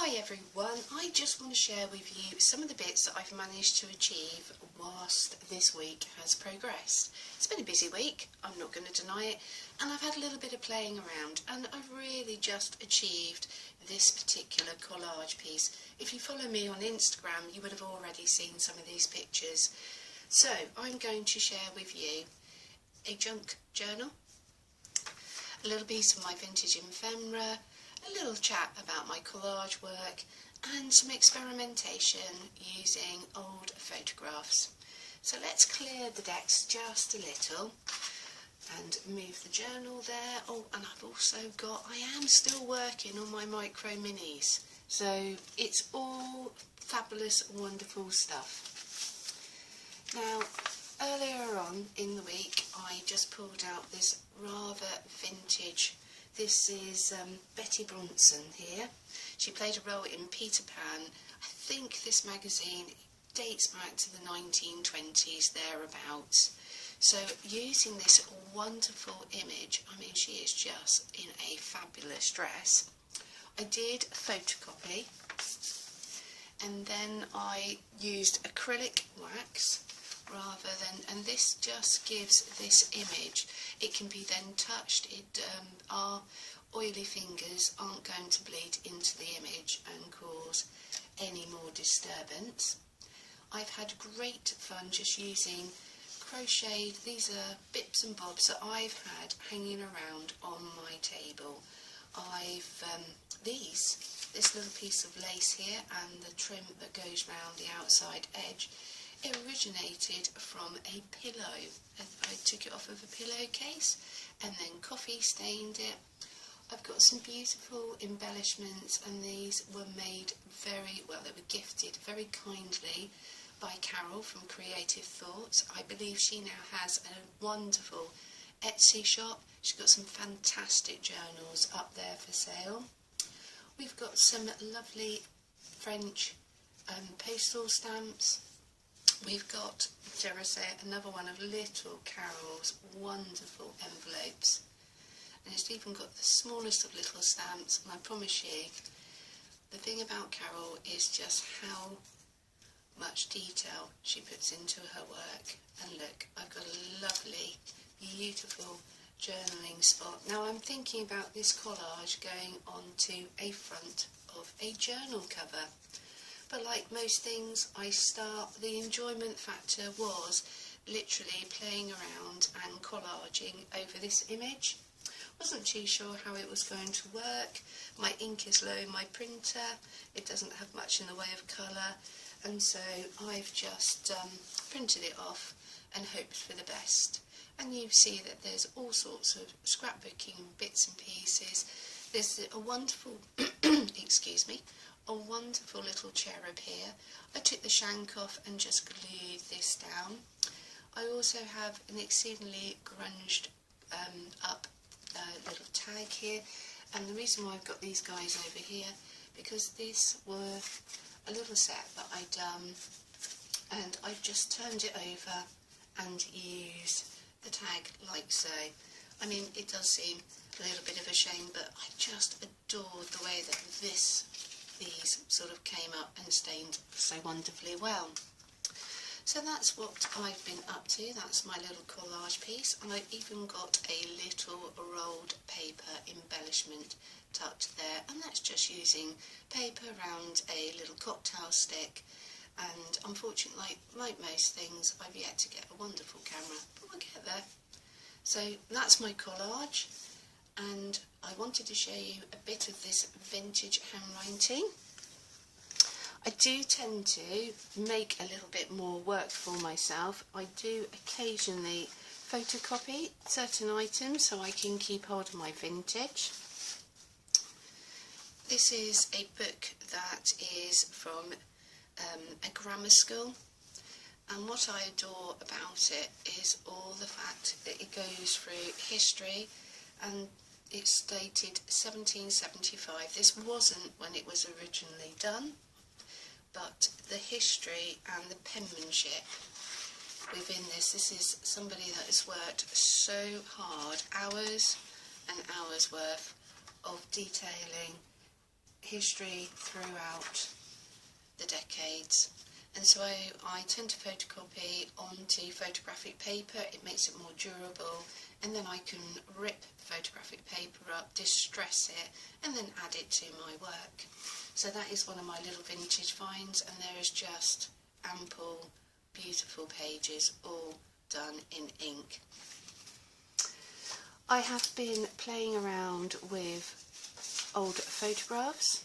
Hi everyone, I just want to share with you some of the bits that I've managed to achieve whilst this week has progressed. It's been a busy week, I'm not going to deny it, and I've had a little bit of playing around, and I've really just achieved this particular collage piece. If you follow me on Instagram, you would have already seen some of these pictures. So I'm going to share with you a junk journal, a little piece of my vintage ephemera, a little chat about my collage work, and some experimentation using old photographs. So let's clear the decks just a little and move the journal there. Oh, and I am still working on my micro minis, so it's all fabulous, wonderful stuff. Now, earlier on in the week I just pulled out this rather vintage. This is Betty Bronson here. She played a role in Peter Pan. I think this magazine dates back to the 1920s, thereabouts. So using this wonderful image, I mean, she is just in a fabulous dress. I did photocopy, and then I used acrylic wax rather than, and this just gives this image. It can be then touched. Our oily fingers aren't going to bleed into the image and cause any more disturbance. I've had great fun just using crochet. These are bits and bobs that I've had hanging around on my table. This little piece of lace here and the trim that goes round the outside edge, it originated from a pillow. I took it off of a pillowcase and then coffee stained it. I've got some beautiful embellishments, and these were made very well. They were gifted very kindly by Carol from Creative Thoughts. I believe she now has a wonderful Etsy shop. She's got some fantastic journals up there for sale. We've got some lovely French postal stamps. We've got, dare I say, another one of little Carol's wonderful envelopes. And it's even got the smallest of little stamps, and I promise you, the thing about Carol is just how much detail she puts into her work. And look, I've got a lovely, beautiful journaling spot. Now I'm thinking about this collage going onto a front of a journal cover. But like most things, the enjoyment factor was literally playing around and collaging over this image. Wasn't too sure how it was going to work. My ink is low in my printer. It doesn't have much in the way of colour, and so I've just printed it off and hoped for the best. And you see that there's all sorts of scrapbooking bits and pieces. There's a wonderful, excuse me, a wonderful little cherub here. I took the shank off and just glued this down. I also have an exceedingly grunged up little tag here, and the reason why I've got these guys over here, because these were a little set that I'd done, and I've just turned it over and used the tag like so. I mean, it does seem a little bit of a shame, but I just adored the way that these sort of came up and stained so wonderfully well. So that's what I've been up to. That's my little collage piece, and I've even got a little rolled paper embellishment tucked there, and that's just using paper around a little cocktail stick. And unfortunately, like most things, I've yet to get a wonderful camera, but we'll get there. So that's my collage, and I wanted to show you a bit of this vintage handwriting. I do tend to make a little bit more work for myself. I do occasionally photocopy certain items so I can keep hold of my vintage. This is a book that is from a grammar school, and what I adore about it is all the fact that it goes through history, and it's dated 1775. This wasn't when it was originally done, but the history and the penmanship within this is somebody that has worked so hard, hours and hours worth of detailing history throughout the decades. And so I tend to photocopy onto photographic paper. It makes it more durable, and then I can rip photographic paper up, distress it, and then add it to my work. So that is one of my little vintage finds, and there is just ample, beautiful pages all done in ink. I have been playing around with old photographs.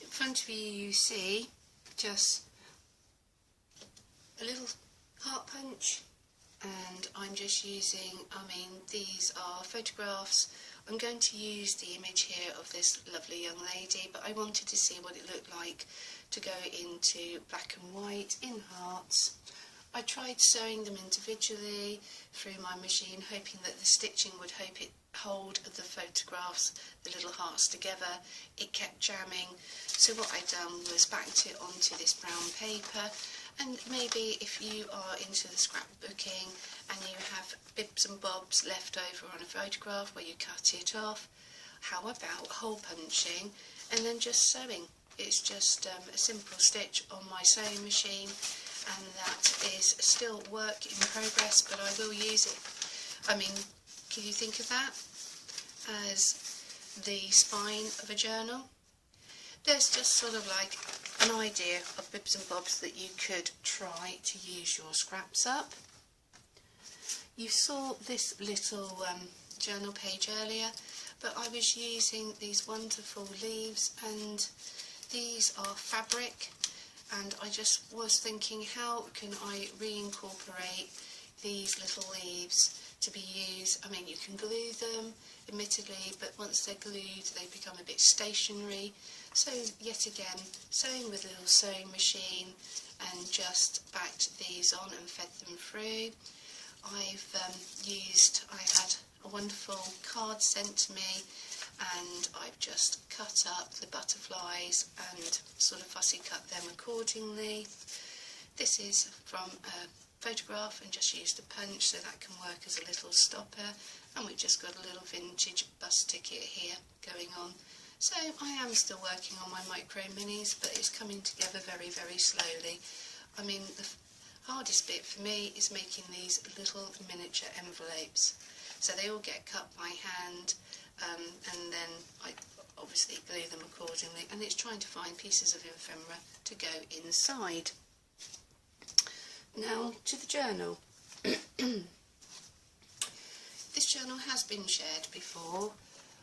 In front of you see just a little heart punch, and I'm just using, these are photographs. I'm going to use the image here of this lovely young lady, but I wanted to see what it looked like to go into black and white in hearts. I tried sewing them individually through my machine, hoping that the stitching would hold the photographs, the little hearts together. It kept jamming, so what I've done was backed it onto this brown paper. And maybe if you are into the scrapbooking and you have bits and bobs left over on a photograph where you cut it off, how about hole punching and then just sewing? It's just a simple stitch on my sewing machine, and that is still work in progress, but I will use it. Can you think of that as the spine of a journal? There's just sort of like an idea of bits and bobs that you could try to use your scraps up. You saw this little journal page earlier, but I was using these wonderful leaves, and these are fabric, and I just was thinking, how can I reincorporate these little leaves to be used? You can glue them, admittedly, but once they're glued they become a bit stationary. So yet again, sewing with a little sewing machine, and just backed these on and fed them through. I had a wonderful card sent to me, and I've just cut up the butterflies and sort of fussy cut them accordingly. This is from a photograph, and just used a punch so that can work as a little stopper, and we've just got a little vintage bus ticket here going on. So I am still working on my micro minis, but it's coming together very, very slowly. The hardest bit for me is making these little miniature envelopes. So they all get cut by hand, and then I obviously glue them accordingly, and it's trying to find pieces of ephemera to go inside. Now to the journal. This journal has been shared before,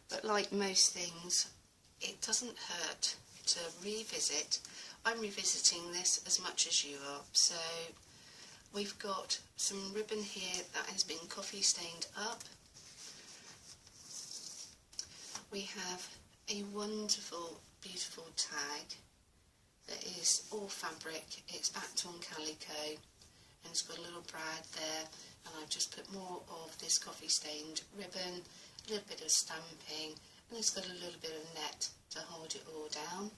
but like most things, it doesn't hurt to revisit. I'm revisiting this as much as you are. So we've got some ribbon here that has been coffee stained up. We have a wonderful, beautiful tag that is all fabric. It's backed on calico, and it's got a little brad there, and I've just put more of this coffee stained ribbon, a little bit of stamping, and it's got a little bit of net to hold it all down.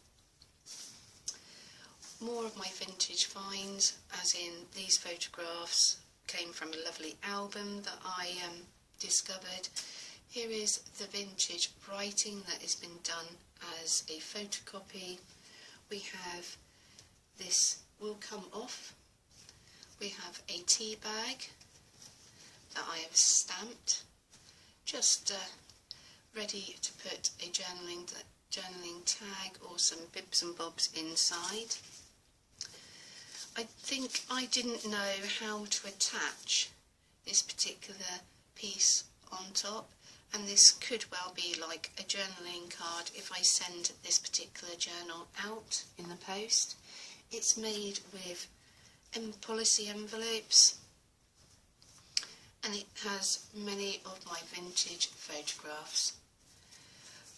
More of my vintage finds, as in these photographs came from a lovely album that I discovered. Here is the vintage writing that has been done as a photocopy. We have this will come off. We have a tea bag that I have stamped, just ready to put a journaling tag or some bibs and bobs inside. I think I didn't know how to attach this particular piece on top, and this could well be like a journaling card if I send this particular journal out in the post. It's made with policy envelopes, and it has many of my vintage photographs.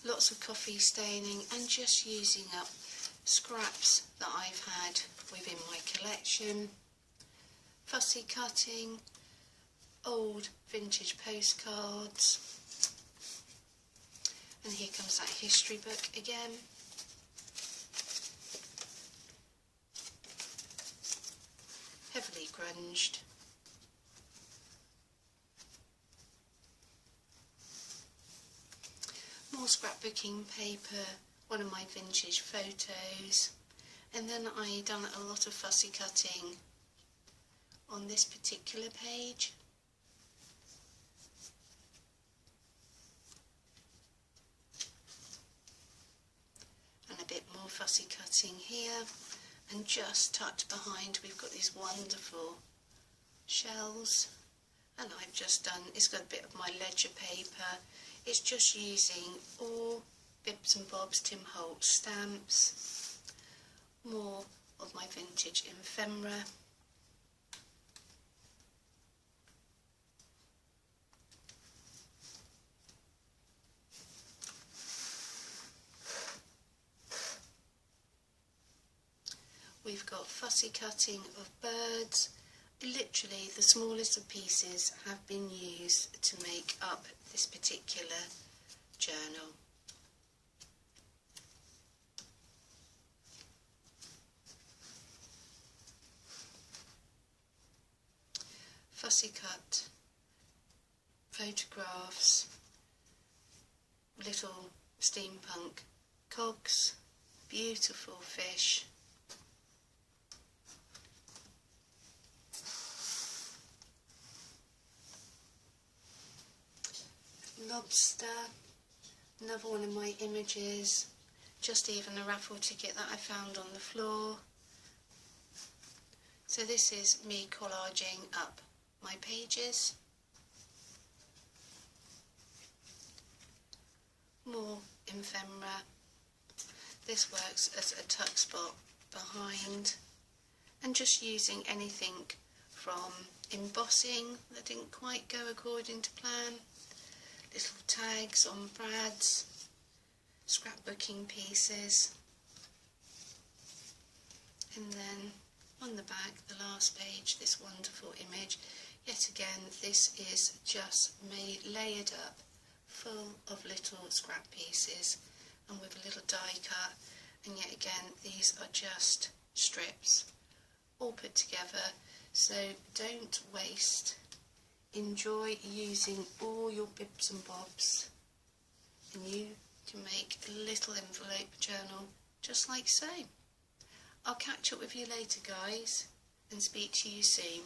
Lots of coffee staining, and just using up scraps that I've had within my collection, fussy cutting, old vintage postcards, and here comes that history book again. Heavily grunged. more scrapbooking paper, one of my vintage photos, and then I done a lot of fussy cutting on this particular page. And a bit more fussy cutting here, and just tucked behind we've got these wonderful shells, and I've just done, it's got a bit of my ledger paper. It's just using all bits and bobs, Tim Holtz stamps, more of my vintage ephemera, we've got fussy cutting of birds. Literally the smallest of pieces have been used to make up this particular journal. Fussy cut photographs, little steampunk cogs, beautiful fish, lobster, another one of my images, just even a raffle ticket that I found on the floor. So this is me collaging up my pages. More ephemera. This works as a tuck spot behind, and just using anything from embossing that didn't quite go according to plan, little tags on brads, scrapbooking pieces, and then on the back, the last page, this wonderful image. Yet again, this is just made layered up, full of little scrap pieces and with a little die cut, and yet again these are just strips all put together. So don't waste, enjoy using all your bits and bobs, and you can make a little envelope journal just like so. I'll catch up with you later, guys, and speak to you soon.